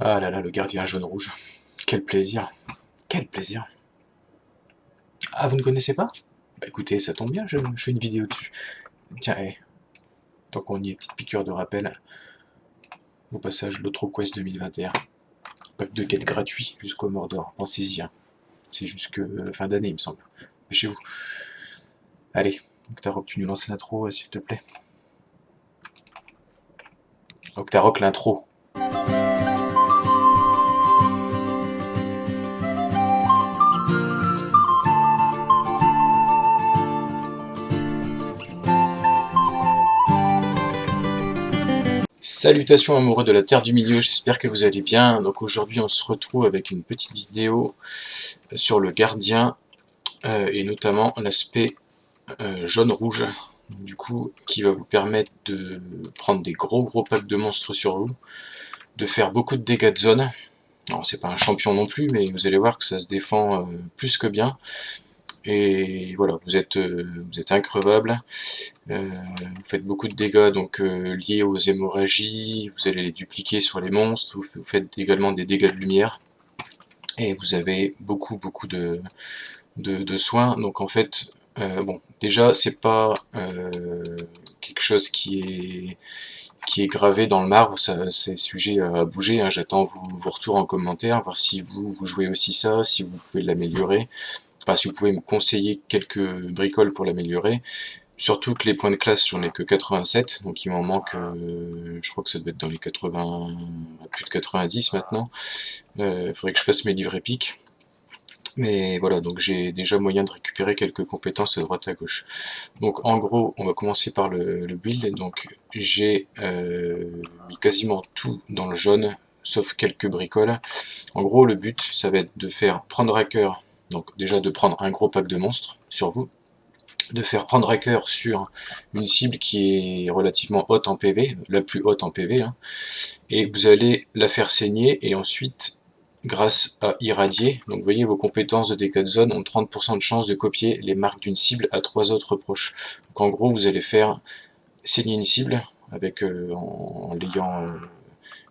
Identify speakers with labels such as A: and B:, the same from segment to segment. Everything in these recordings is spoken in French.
A: Ah là là, le gardien jaune-rouge. Quel plaisir. Quel plaisir. Ah, vous ne connaissez pas? Bah écoutez, ça tombe bien, je fais une vidéo dessus. Tiens, tant qu'on y est, petite piqûre de rappel. Au passage, l'Otro Quest 2021. Pack de quête gratuit jusqu'au Mordor. Pensez-y, hein. C'est jusque fin d'année, il me semble. Mais chez vous. Allez, Octarok, tu nous lances l'intro, s'il te plaît. Octarok, l'intro. Salutations amoureux de la Terre du Milieu, j'espère que vous allez bien. Donc aujourd'hui on se retrouve avec une petite vidéo sur le gardien et notamment l'aspect jaune-rouge, du coup qui va vous permettre de prendre des gros packs de monstres sur vous, de faire beaucoup de dégâts de zone. Alors c'est pas un champion non plus, mais vous allez voir que ça se défend plus que bien. Et voilà, vous êtes increvable. Vous faites beaucoup de dégâts donc liés aux hémorragies, vous allez les dupliquer sur les monstres, vous faites également des dégâts de lumière, et vous avez beaucoup de soins. Donc en fait, bon, déjà c'est pas quelque chose qui est gravé dans le marbre, c'est sujet à bouger, hein. J'attends vos retours en commentaire, voir si vous jouez aussi ça, si vous pouvez l'améliorer, enfin si vous pouvez me conseiller quelques bricoles pour l'améliorer. Surtout que les points de classe, j'en ai que 87, donc il m'en manque, je crois que ça doit être dans les 80, plus de 90 maintenant. Il faudrait que je fasse mes livres épiques. Mais voilà, donc j'ai déjà moyen de récupérer quelques compétences à droite à gauche. Donc en gros, on va commencer par le build. Donc j'ai mis quasiment tout dans le jaune, sauf quelques bricoles. En gros, le but, ça va être de faire prendre à cœur, donc déjà de prendre un gros pack de monstres sur vous, de faire prendre à cœur sur une cible qui est relativement haute en PV, la plus haute en PV, hein, et vous allez la faire saigner, et ensuite, grâce à irradier, donc vous voyez vos compétences de dégâts de zone ont 30% de chance de copier les marques d'une cible à 3 autres proches. Donc en gros, vous allez faire saigner une cible avec, en l'ayant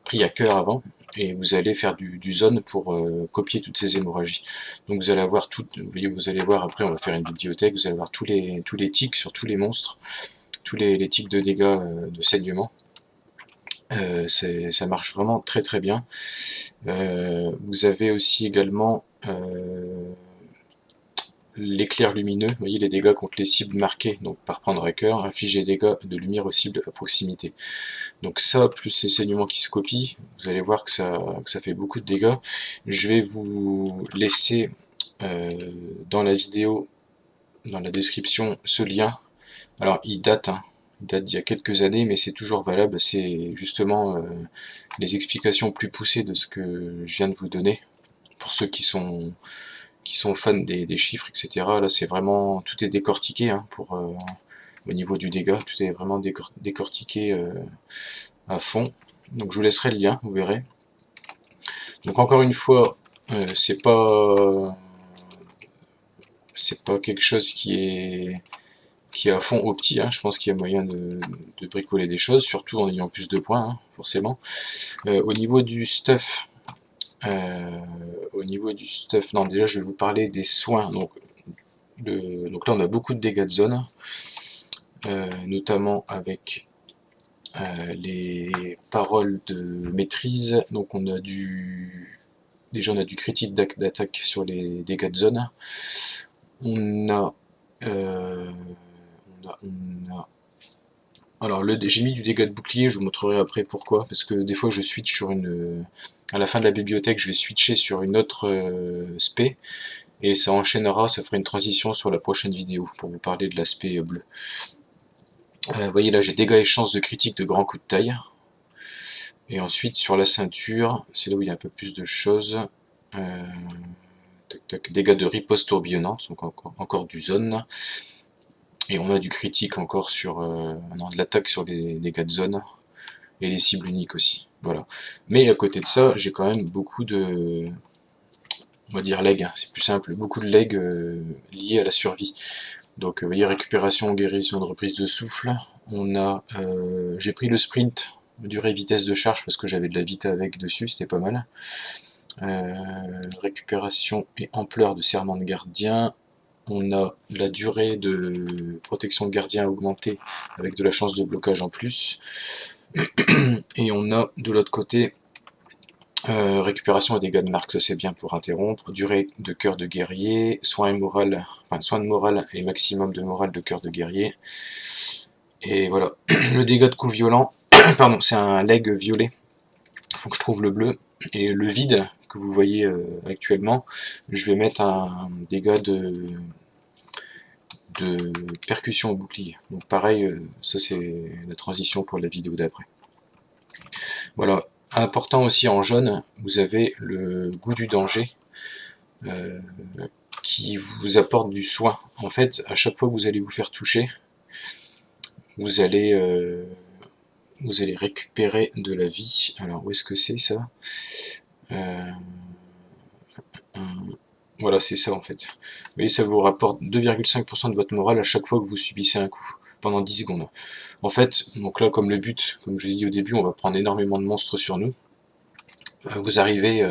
A: pris à cœur avant, et vous allez faire du zone pour copier toutes ces hémorragies. Donc vous allez avoir tout, vous voyez, vous allez voir, après on va faire une bibliothèque, vous allez avoir tous les tics sur tous les monstres, tous les tics de dégâts de saignement. Ça marche vraiment très bien. Vous avez aussi également l'éclair lumineux, vous voyez les dégâts contre les cibles marquées, donc par prendre à cœur, infliger des dégâts de lumière aux cibles à proximité. Donc ça, plus les saignements qui se copient, vous allez voir que ça fait beaucoup de dégâts. Je vais vous laisser dans la vidéo, dans la description, ce lien. Alors il date d'il y a quelques années, mais c'est toujours valable. C'est justement les explications plus poussées de ce que je viens de vous donner, pour ceux qui sont fans des chiffres, etc. Là c'est vraiment, tout est décortiqué, hein, pour, au niveau du dégât, tout est vraiment décortiqué à fond. Donc je vous laisserai le lien, vous verrez. Donc encore une fois, c'est pas quelque chose qui est à fond opti, hein. Je pense qu'il y a moyen de bricoler des choses, surtout en ayant plus de points, hein, forcément. Au niveau du stuff, non, déjà je vais vous parler des soins. Donc là on a beaucoup de dégâts de zone, notamment avec les paroles de maîtrise. Donc déjà on a du critique d'attaque sur les dégâts de zone. On a, alors j'ai mis du dégât de bouclier, je vous montrerai après pourquoi, parce que des fois je switch sur à la fin de la bibliothèque, je vais switcher sur une autre spé, et ça enchaînera, ça fera une transition sur la prochaine vidéo, pour vous parler de l'aspect bleu. Vous voyez là, j'ai dégâts et chances de critique de grands coups de taille. Et ensuite sur la ceinture, c'est là où il y a un peu plus de choses. Dégâts de riposte tourbillonnante, donc encore du zone. Et on a du critique encore sur, on a de l'attaque sur les dégâts de zone, et les cibles uniques aussi. Voilà. Mais à côté de ça, j'ai quand même beaucoup de, on va dire leg, hein, c'est plus simple, beaucoup de leg liés à la survie. Donc vous voyez, récupération, guérison de reprise de souffle. On a, j'ai pris le sprint, durée vitesse de charge parce que j'avais de la vita avec dessus, c'était pas mal. Récupération et ampleur de serment de gardien. On a la durée de protection de gardien augmentée avec de la chance de blocage en plus. Et on a de l'autre côté récupération et dégâts de marque, ça c'est bien pour interrompre. Durée de cœur de guerrier, soin de morale et maximum de morale de cœur de guerrier. Et voilà. Le dégât de coup violent, pardon, c'est un leg violet. Il faut que je trouve le bleu. Et le vide que vous voyez actuellement, je vais mettre un dégât de percussion au bouclier. Donc pareil, ça c'est la transition pour la vidéo d'après. Voilà. Important aussi en jaune, vous avez le goût du danger euh, qui vous apporte du soin. En fait, à chaque fois que vous allez vous faire toucher, vous allez récupérer de la vie. Alors où est-ce que c'est ça euh, Voilà, c'est ça en fait. Vous voyez, ça vous rapporte 2,5% de votre morale à chaque fois que vous subissez un coup, pendant 10 secondes. En fait, donc là, comme le but, comme je vous ai dit au début, on va prendre énormément de monstres sur nous. Vous arrivez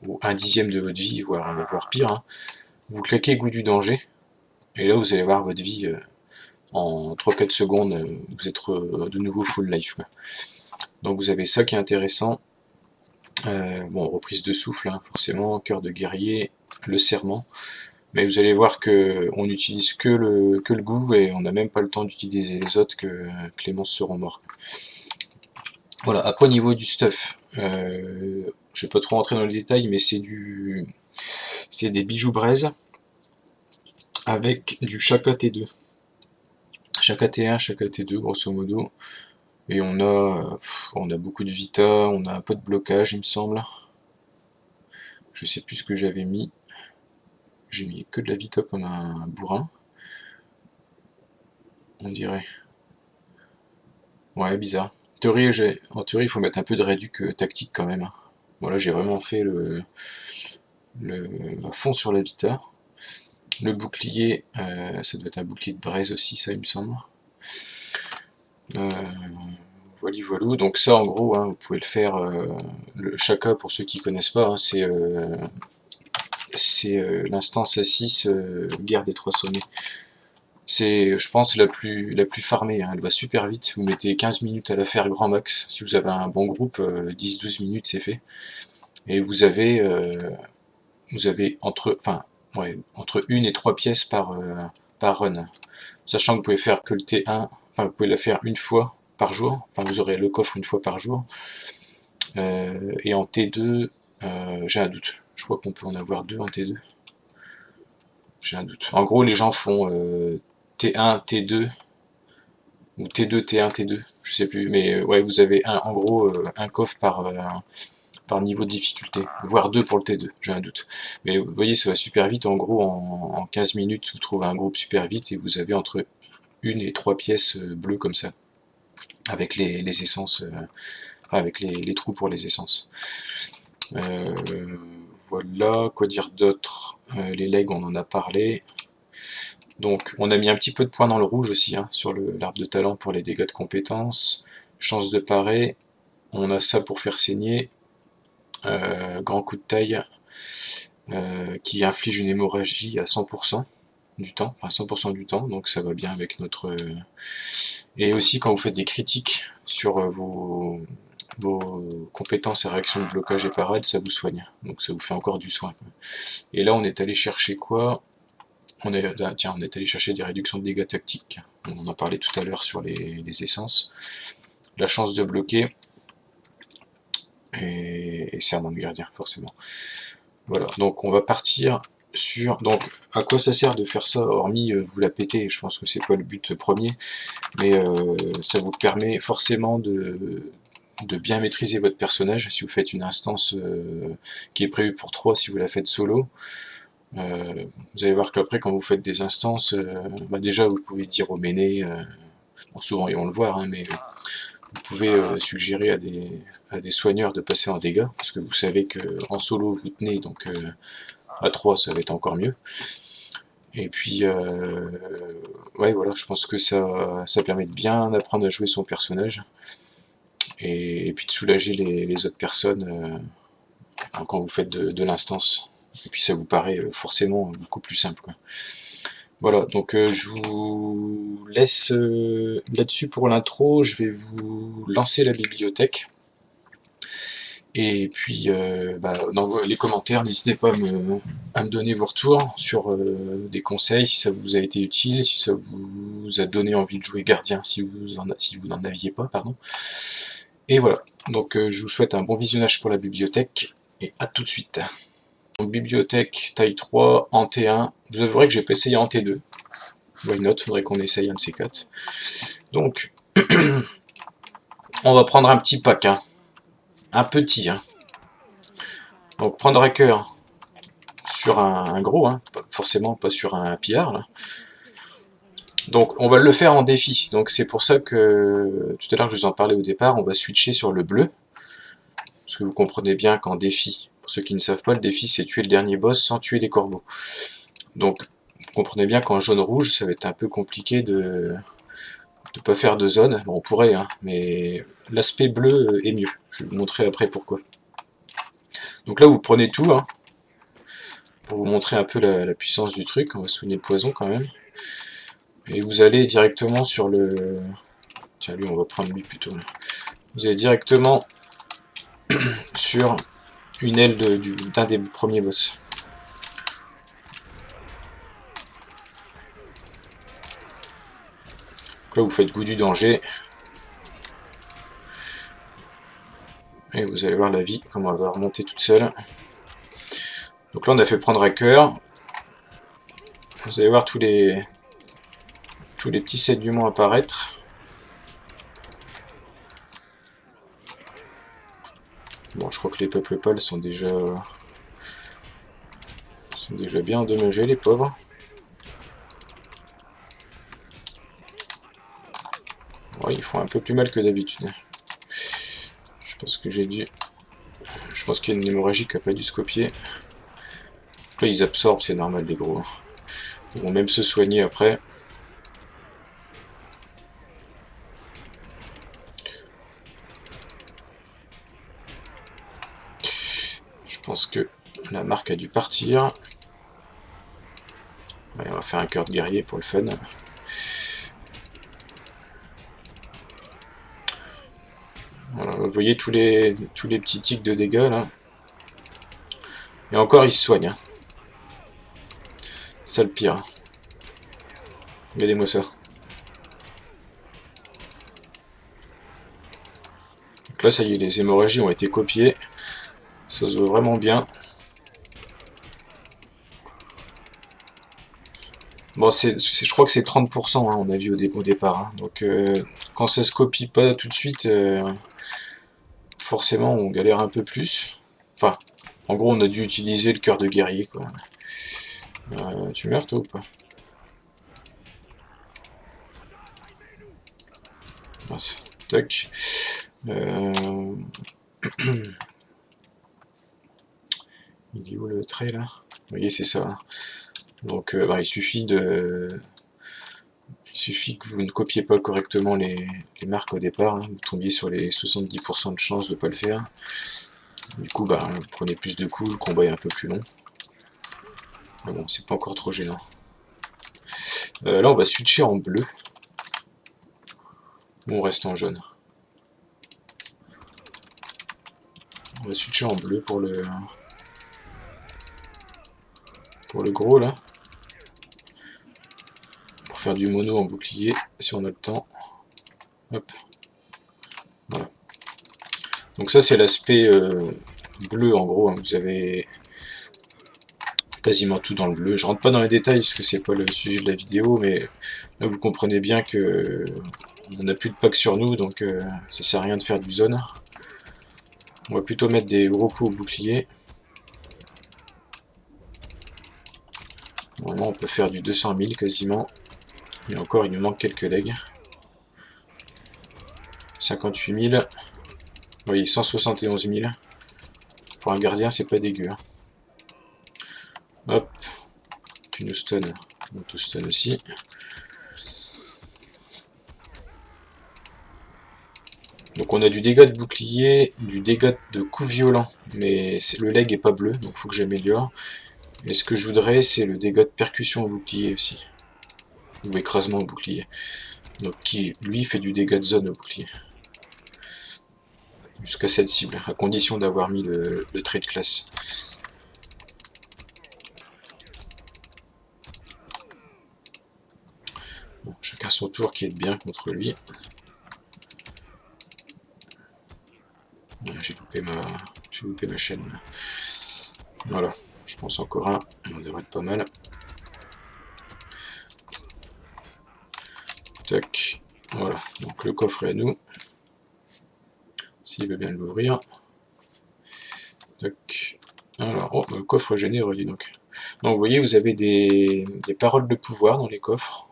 A: au 1/10 de votre vie, voire pire. Hein. Vous claquez goût du danger, et là vous allez voir votre vie en 3-4 secondes, vous êtes de nouveau full life. Quoi. Donc vous avez ça qui est intéressant. Bon, reprise de souffle, hein, forcément, cœur de guerrier, le serment. Mais vous allez voir que on n'utilise que le goût et on n'a même pas le temps d'utiliser les autres que les monstres seront morts. Voilà, après au niveau du stuff, je vais pas trop rentrer dans les détails, mais c'est des bijoux braise avec du Chaka T2. Chaka T1, Chaka T2, grosso modo. Et on a beaucoup de vita, on a un peu de blocage, il me semble. Je sais plus ce que j'avais mis. J'ai mis que de la vita comme un bourrin. On dirait. Ouais, bizarre. En théorie, il faut mettre un peu de réduc tactique quand même. Voilà, j'ai vraiment fait à fond sur la vita. Le bouclier, ça doit être un bouclier de braise aussi, ça il me semble. Voilà. Donc ça en gros, hein, vous pouvez le faire. Le Chaka, pour ceux qui connaissent pas, hein, c'est l'instance A6 guerre des trois sommets. C'est, je pense, la plus farmée, hein. Elle va super vite, vous mettez 15 minutes à la faire grand max, si vous avez un bon groupe, 10-12 minutes c'est fait. Et vous avez entre 1 et 3 pièces par run. Sachant que vous pouvez faire que le T1, enfin vous pouvez la faire une fois par jour, enfin vous aurez le coffre une fois par jour. Et en T2, j'ai un doute, je crois qu'on peut en avoir 2 en T2. J'ai un doute. En gros les gens font T1, T2, ou T2, T1, T2, je sais plus, mais ouais, vous avez en gros un coffre par niveau de difficulté, voire 2 pour le T2, j'ai un doute. Mais vous voyez, ça va super vite, en gros, en 15 minutes, vous trouvez un groupe super vite et vous avez entre 1 et 3 pièces bleues comme ça, avec les essences, avec les trous pour les essences. Voilà, quoi dire d'autre, les legs, on en a parlé. Donc on a mis un petit peu de points dans le rouge aussi, hein, sur l'arbre de talent pour les dégâts de compétences. Chance de parer, on a ça pour faire saigner. Grand coup de taille qui inflige une hémorragie à 100% du temps, enfin 100% du temps, donc ça va bien avec notre... Et aussi quand vous faites des critiques sur vos compétences et réactions de blocage et parade, ça vous soigne, donc ça vous fait encore du soin. Et là on est allé chercher quoi? On est allé chercher des réductions de dégâts tactiques. On en parlait tout à l'heure sur les essences. La chance de bloquer. Et serment de gardien, forcément. Voilà, donc on va partir sur... Donc, à quoi ça sert de faire ça, hormis vous la péter? Je pense que c'est pas le but premier, mais ça vous permet forcément de bien maîtriser votre personnage. Si vous faites une instance qui est prévue pour 3, si vous la faites solo, vous allez voir qu'après, quand vous faites des instances, déjà vous pouvez dire au méné, bon, souvent ils vont le voir, hein, mais vous pouvez suggérer à des soigneurs de passer en dégâts, parce que vous savez qu'en solo vous tenez, donc à 3 ça va être encore mieux. Et puis, ouais, voilà, je pense que ça permet de bien apprendre à jouer son personnage. et puis de soulager les autres personnes quand vous faites de l'instance. Et puis ça vous paraît forcément beaucoup plus simple, quoi. Voilà, donc je vous laisse là-dessus pour l'intro. Je vais vous lancer la bibliothèque. Et puis, dans les commentaires, n'hésitez pas à me donner vos retours sur des conseils, si ça vous a été utile, si ça vous a donné envie de jouer gardien, si vous n'en aviez pas, pardon. Et voilà, donc je vous souhaite un bon visionnage pour la bibliothèque, et à tout de suite. Donc, bibliothèque taille 3 en T1. Je vous avouerai que j'ai pas essayé en T2. Why not, faudrait qu'on essaye un de ces quatre. Donc, on va prendre un petit pack, hein. Un petit, hein. Donc prendre à cœur sur un gros, hein, forcément pas sur un pillard, là. Donc on va le faire en défi, donc c'est pour ça que tout à l'heure je vous en parlais au départ, on va switcher sur le bleu, parce que vous comprenez bien qu'en défi, pour ceux qui ne savent pas, le défi c'est tuer le dernier boss sans tuer les corbeaux. Donc vous comprenez bien qu'en jaune-rouge ça va être un peu compliqué de ne pas faire de zone, bon, on pourrait, hein, mais l'aspect bleu est mieux, je vais vous montrer après pourquoi. Donc là vous prenez tout, hein, pour vous montrer un peu la puissance du truc, on va soigner le poison quand même. Et vous allez directement sur le... Tiens, lui, on va prendre lui plutôt. Vous allez directement sur une aile d'un des premiers boss. Donc là, vous faites goût du danger. Et vous allez voir la vie, comment elle va remonter toute seule. Donc là, on a fait prendre à cœur. Vous allez voir tous les petits saignements apparaître. Bon, je crois que les peuples pâles sont déjà bien endommagés, les pauvres. Ouais, ils font un peu plus mal que d'habitude. Je pense que j'ai dû... Je pense qu'il y a une hémorragie qui n'a pas dû se copier. Là, ils absorbent, c'est normal, les gros. Ils vont même se soigner après. Je pense que la marque a dû partir. Allez, on va faire un cœur de guerrier pour le fun. Voilà, vous voyez tous les petits tics de dégâts là. Et encore, il se soigne. Hein. Ça le pire. Regardez-moi ça. Donc là, ça y est, les hémorragies ont été copiées. Ça se voit vraiment bien. Bon, je crois que c'est 30%, hein, on a vu au départ. Hein. Donc, quand ça se copie pas tout de suite, forcément, on galère un peu plus. Enfin, en gros, on a dû utiliser le cœur de guerrier, quoi. Tu meurs, toi, ou pas? Tac. Il est où le trait, là? Vous voyez, c'est ça. Hein. Donc, il suffit que vous ne copiez pas correctement les marques au départ. Hein. Vous tombiez sur les 70% de chance de ne pas le faire. Du coup, vous prenez plus de coups, le combat est un peu plus long. Mais bon, c'est pas encore trop gênant. Là, on va switcher en bleu. Ou on reste en jaune. On va switcher en bleu pour le gros, là. Pour faire du mono en bouclier, si on a le temps. Hop. Voilà. Donc ça, c'est l'aspect bleu, en gros. Hein. Vous avez quasiment tout dans le bleu. Je rentre pas dans les détails parce que c'est pas le sujet de la vidéo, mais là vous comprenez bien que on n'a plus de pack sur nous, donc ça sert à rien de faire du zone. On va plutôt mettre des gros coups au bouclier. Normalement on peut faire du 200 000 quasiment. Et encore il nous manque quelques legs. 58 000. Vous voyez, 171 000. Pour un gardien c'est pas dégueu. Hein. Hop. Tu nous stun. On te stun aussi. Donc on a du dégât de bouclier, du dégât de coup violent, mais le leg est pas bleu, donc il faut que j'améliore. Et ce que je voudrais, c'est le dégât de percussion au bouclier aussi. Ou écrasement au bouclier. Donc qui, lui, fait du dégât de zone au bouclier. Jusqu'à cette cible, à condition d'avoir mis le trait de classe. Bon, chacun son tour qui est bien contre lui. J'ai loupé ma chaîne. Voilà, je pense encore un, on devrait être pas mal. Tac, voilà, donc le coffre est à nous. S'il veut bien l'ouvrir. Tac. Alors, oh, le coffre généreux, dis donc. Donc vous voyez, vous avez des paroles de pouvoir dans les coffres.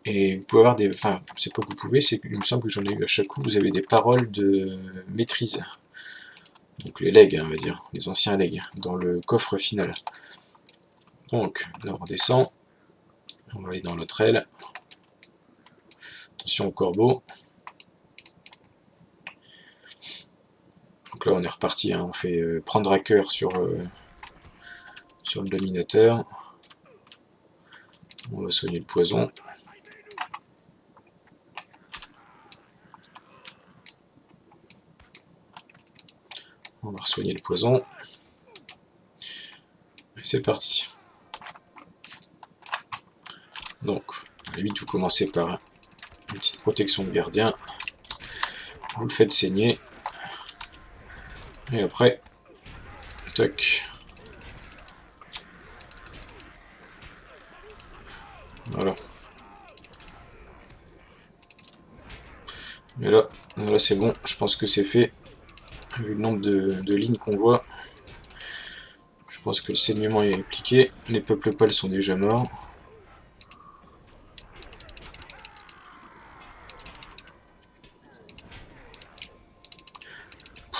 A: Et vous pouvez avoir des... Enfin, c'est pas que vous pouvez, c'est qu'il me semble que j'en ai eu à chaque coup, vous avez des paroles de maîtrise. Donc les legs, on va dire, les anciens legs, dans le coffre final. Donc, là on redescend. On va aller dans l'autre aile. Attention au corbeau. Donc là on est reparti, hein. On fait prendre à cœur sur le dominateur. On va soigner le poison. On va soigner le poison. Et c'est parti. Donc, à la limite, vous commencez par une petite protection de gardien. Vous le faites saigner. Et après, tac. Voilà. Et là c'est bon, je pense que c'est fait. Vu le nombre de lignes qu'on voit, je pense que le saignement est appliqué. Les peuples pâles sont déjà morts.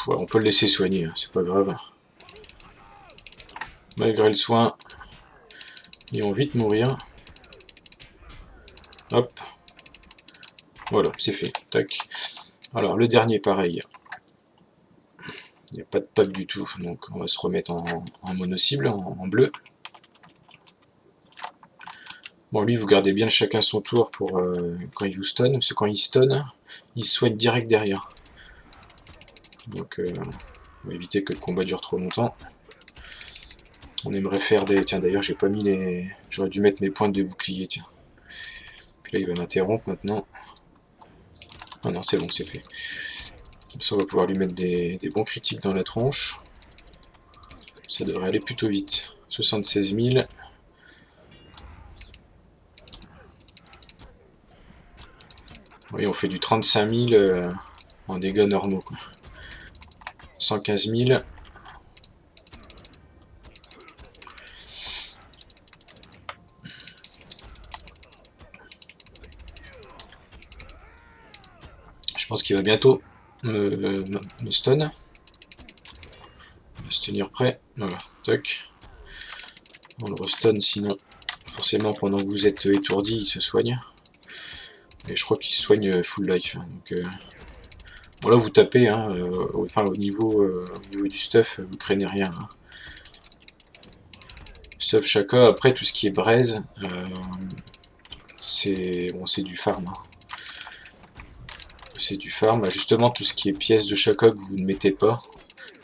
A: Ouais, on peut le laisser soigner, hein, c'est pas grave. Malgré le soin, ils vont vite mourir. Hop. Voilà, c'est fait. Tac. Alors, le dernier, pareil. Il n'y a pas de pack du tout, donc on va se remettre en mono-cible, en bleu. Bon, lui, vous gardez bien chacun son tour pour quand il vous stun, parce que quand il stun, il soigne direct derrière. Donc, on va éviter que le combat dure trop longtemps. On aimerait faire des... Tiens, d'ailleurs, j'ai pas mis les... J'aurais dû mettre mes pointes de bouclier, tiens. Puis là, il va m'interrompre maintenant. Ah non, c'est bon, c'est fait. Comme ça, on va pouvoir lui mettre des bons critiques dans la tronche. Ça devrait aller plutôt vite. 76 000. Oui, on fait du 35 000 en dégâts normaux, quoi. 115 000. Je pense qu'il va bientôt me stun. On va se tenir prêt. Voilà, toc. On le restun, sinon, forcément, pendant que vous êtes étourdi, il se soigne. Et je crois qu'il se soigne full life. Donc, bon, là, vous tapez, hein, enfin, au niveau du stuff, vous craignez rien. Hein. Stuff chacun. Après, tout ce qui est braise, c'est bon, du farm. Hein. C'est du farm. Justement, tout ce qui est pièces de chacun que vous ne mettez pas,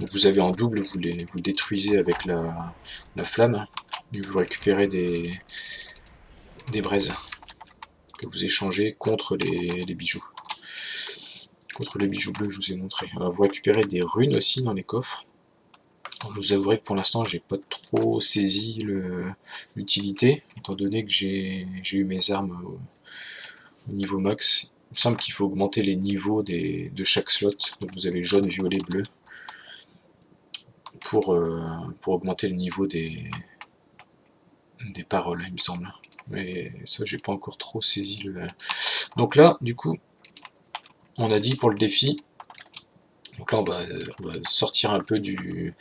A: donc vous avez en double, vous le détruisez avec la flamme. Et vous récupérez des braises que vous échangez contre les bijoux. Contre les bijoux bleus, je vous ai montré. Alors, vous récupérez des runes aussi dans les coffres. Alors, je vous avouerai que pour l'instant, j'ai pas trop saisi l'utilité, étant donné que j'ai eu mes armes au niveau max. Il me semble qu'il faut augmenter les niveaux de chaque slot. Donc vous avez jaune, violet, bleu. Pour augmenter le niveau des paroles, il me semble. Mais ça, j'ai pas encore trop saisi le... Donc là, du coup, on a dit pour le défi. Donc là, on va sortir un peu du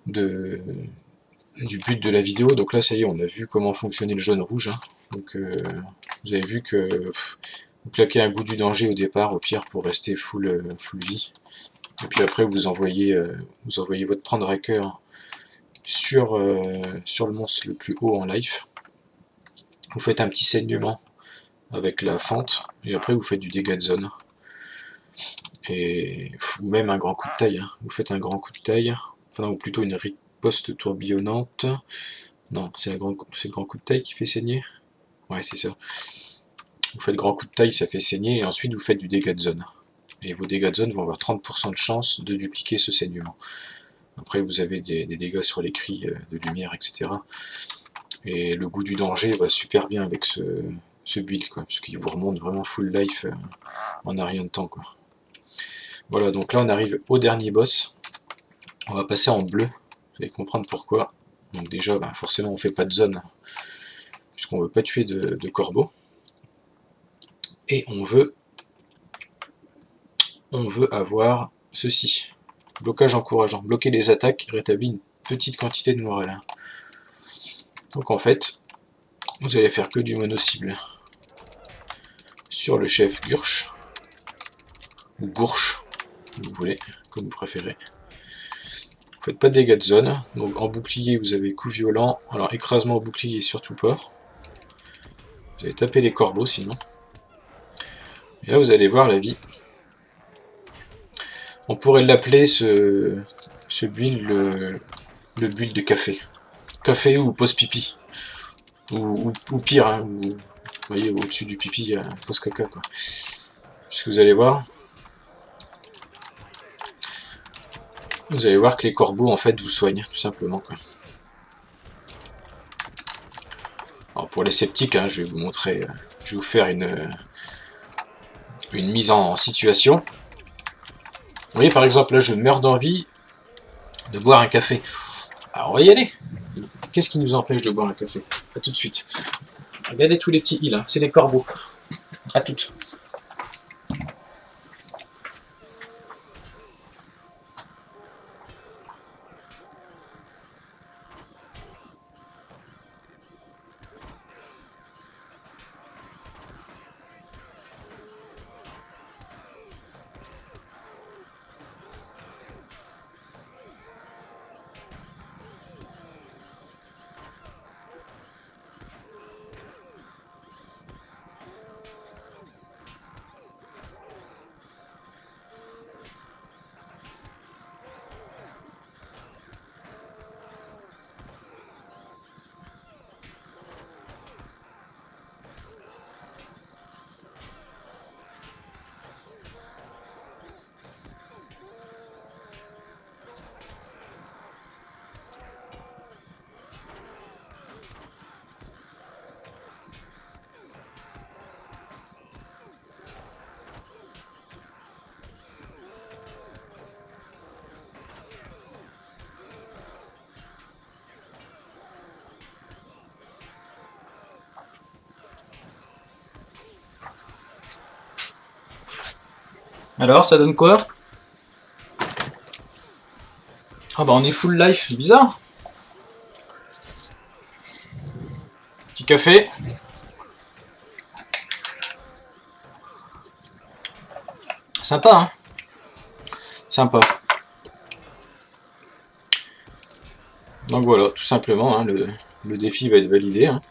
A: but de la vidéo. Donc là, ça y est, on a vu comment fonctionnait le jaune-rouge. Hein. Donc vous avez vu que Vous claquez un goût du danger au départ, au pire, pour rester full vie. Et puis après, vous envoyez votre Prendraker sur le monstre le plus haut en life. Vous faites un petit saignement avec la fente, et après vous faites du dégât de zone. Et ou même un grand coup de taille. Hein. Vous faites un grand coup de taille, enfin ou plutôt une riposte tourbillonnante. Non, c'est le grand coup de taille qui fait saigner. Ouais, c'est ça. Vous faites grand coup de taille, ça fait saigner, et ensuite vous faites du dégât de zone. Et vos dégâts de zone vont avoir 30% de chance de dupliquer ce saignement. Après vous avez des dégâts sur les cris de lumière, etc. Et le goût du danger va super bien avec ce build, quoi, puisqu'il vous remonte vraiment full life en un rien de temps, quoi. Voilà, donc là on arrive au dernier boss. On va passer en bleu, vous allez comprendre pourquoi. Donc déjà, forcément on fait pas de zone, puisqu'on veut pas tuer de corbeaux. Et on veut avoir ceci. Blocage encourageant. Bloquer les attaques rétablit une petite quantité de morale. Donc en fait, vous allez faire que du mono-cible sur le chef Gurch, ou Gourche, si vous voulez, comme vous préférez. Vous faites pas de dégâts de zone. Donc en bouclier, vous avez coup violent. Alors écrasement au bouclier, surtout pas. Vous allez taper les corbeaux sinon. Et là, vous allez voir la vie. On pourrait l'appeler ce build le build de café. Café ou pause pipi. Ou pire, hein, vous voyez, au-dessus du pipi, il y a pause caca, quoi. Puisque vous allez voir que les corbeaux, en fait, vous soignent, tout simplement, quoi. Alors, pour les sceptiques, hein, je vais vous montrer, je vais vous faire une mise en situation. Vous voyez, par exemple, là, je meurs d'envie de boire un café. Alors, on va y aller. Qu'est-ce qui nous empêche de boire un café? A tout de suite. Regardez tous les petits îles, hein. C'est les corbeaux. A toutes. Alors, ça donne quoi? Ah bah on est full life, bizarre. Petit café. Sympa, hein? Sympa. Donc voilà, tout simplement, hein, le défi va être validé. Hein.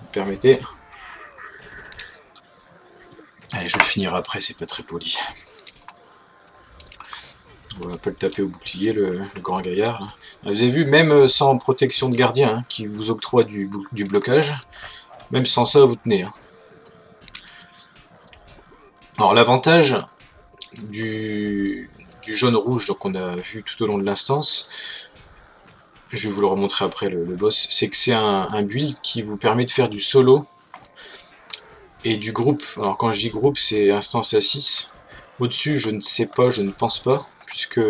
A: Vous permettez. Allez, je vais le finir après, c'est pas très poli. On va pas le taper au bouclier, le grand gaillard. Hein. Vous avez vu, même sans protection de gardien, hein, qui vous octroie du blocage, même sans ça, vous tenez. Hein. Alors l'avantage du jaune-rouge, donc on a vu tout au long de l'instance, je vais vous le remontrer après le boss, c'est que c'est un build qui vous permet de faire du solo et du groupe. Alors quand je dis groupe, c'est instance à 6. Au-dessus, je ne sais pas, je ne pense pas, puisque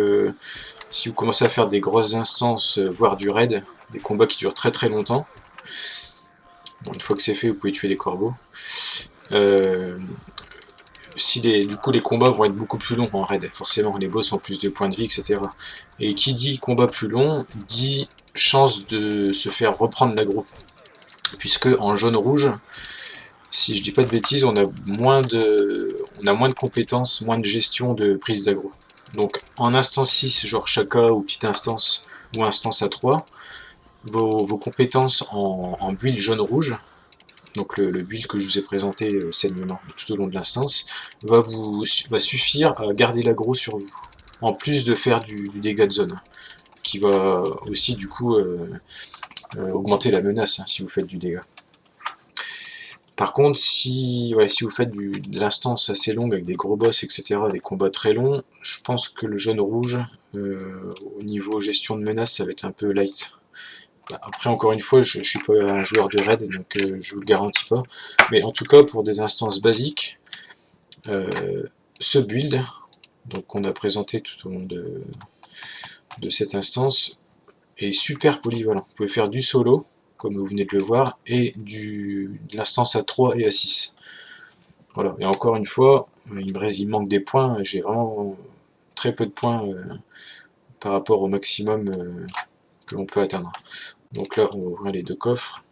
A: si vous commencez à faire des grosses instances, voire du raid, des combats qui durent très très longtemps, bon, une fois que c'est fait, vous pouvez tuer les corbeaux. Du coup les combats vont être beaucoup plus longs en raid, forcément les boss ont plus de points de vie, etc. Et qui dit combat plus long, dit chance de se faire reprendre l'aggro. Puisque en jaune-rouge, Si je dis pas de bêtises, on a moins de compétences, moins de gestion de prise d'aggro. Donc en instance 6, genre Chaka ou petite instance, ou instance à 3, vos compétences en build jaune-rouge, donc le build que je vous ai présenté saignement tout au long de l'instance, va suffire à garder l'aggro sur vous, en plus de faire du dégât de zone, qui va aussi du coup augmenter la menace hein, si vous faites du dégât. Par contre, si vous faites de l'instance assez longue avec des gros boss, etc., des combats très longs, je pense que le jaune-rouge, au niveau gestion de menace, ça va être un peu light. Après, encore une fois, je ne suis pas un joueur de raid, donc je vous le garantis pas. Mais en tout cas, pour des instances basiques, ce build, donc qu'on a présenté tout au long de cette instance, est super polyvalent. Vous pouvez faire du solo, comme vous venez de le voir, et de l'instance à 3 et à 6. Voilà, et encore une fois, il manque des points, j'ai vraiment très peu de points par rapport au maximum que l'on peut atteindre. Donc là, on va ouvrir les deux coffres,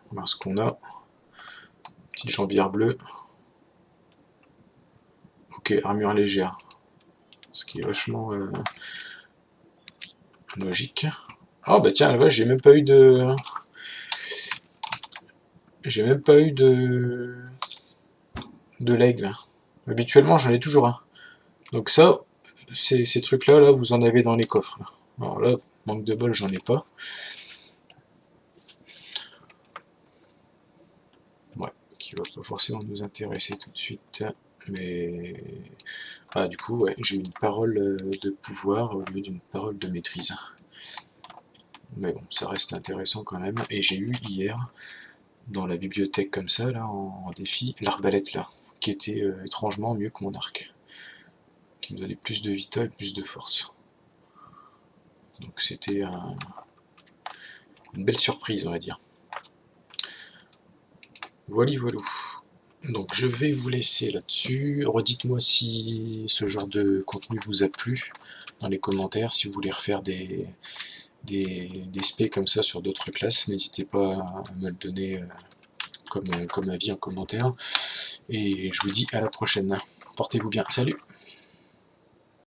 A: voir ce qu'on a. Petite jambière bleue. Ok, armure légère, ce qui est vachement logique. Ah bah tiens, ouais, j'ai même pas eu de... J'ai même pas eu de l'aigle. Habituellement, j'en ai toujours un. Donc ça, ces trucs-là, là, vous en avez dans les coffres. Là. Alors là, manque de bol, j'en ai pas. Ouais, qui va pas forcément nous intéresser tout de suite. Mais... Ah, du coup, ouais, j'ai une parole de pouvoir au lieu d'une parole de maîtrise. Mais bon, ça reste intéressant quand même. Et j'ai eu hier, dans la bibliothèque comme ça, là, en défi, l'arbalète là, qui était étrangement mieux que mon arc. Qui me donnait plus de vita et plus de force. Donc c'était une belle surprise, on va dire. Voilà, voilà. Donc je vais vous laisser là-dessus. Redites-moi si ce genre de contenu vous a plu dans les commentaires, si vous voulez refaire des spé comme ça sur d'autres classes, n'hésitez pas à me le donner comme avis en commentaire. Et je vous dis à la prochaine. Portez-vous bien. Salut!